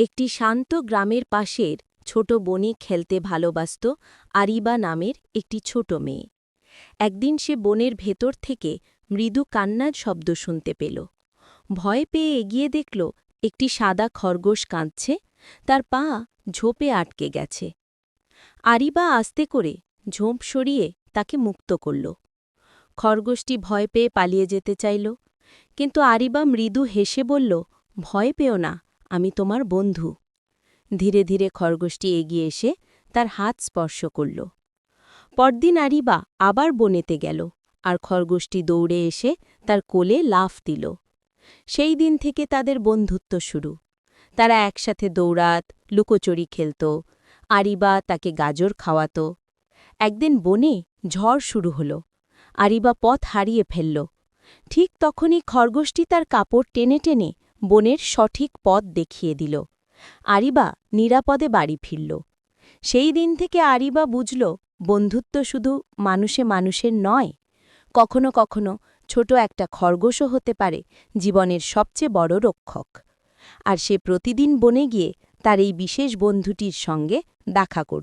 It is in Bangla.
একটি শান্ত গ্রামের পাশের ছোট বনে খেলতে ভালোবাসত আরিবা নামের একটি ছোট মেয়ে। একদিন সে বনের ভেতর থেকে মৃদু কান্নার শব্দ শুনতে পেল। ভয় পেয়ে এগিয়ে দেখল একটি সাদা খরগোশ কাঁদছে, তার পা ঝোপে আটকে গেছে। আরিবা আস্তে করে ঝোপ সরিয়ে তাকে মুক্ত করল। খরগোশটি ভয় পেয়ে পালিয়ে যেতে চাইল, কিন্তু আরিবা মৃদু হেসে বলল, ভয় পেও না, আমি তোমার বন্ধু। ধীরে ধীরে খরগোশটি এগিয়ে এসে তার হাত স্পর্শ করল। পরদিন আরিবা আবার বনেতে গেল, আর খরগোশটি দৌড়ে এসে তার কোলে লাফ দিল। সেই দিন থেকে তাদের বন্ধুত্ব শুরু। তারা একসাথে দৌড়াত, লুকোচুরি খেলত। আরিবা তাকে গাজর খাওয়াত। একদিন বনে ঝড় শুরু হল। আরিবা পথ হারিয়ে ফেলল। ঠিক তখনই খরগোশটি তার কাপড় টেনে টেনে বনের সঠিক পথ দেখিয়ে দিল। আরিবা নিরাপদে বাড়ি ফিরল। সেই দিন থেকে আরিবা বুঝল, বন্ধুত্ব শুধু মানুষে মানুষের নয়, কখনো কখনো ছোট একটা খরগোশও হতে পারে জীবনের সবচেয়ে বড় রক্ষক। আর সে প্রতিদিন বনে গিয়ে তার এই বিশেষ বন্ধুটির সঙ্গে দেখা করত।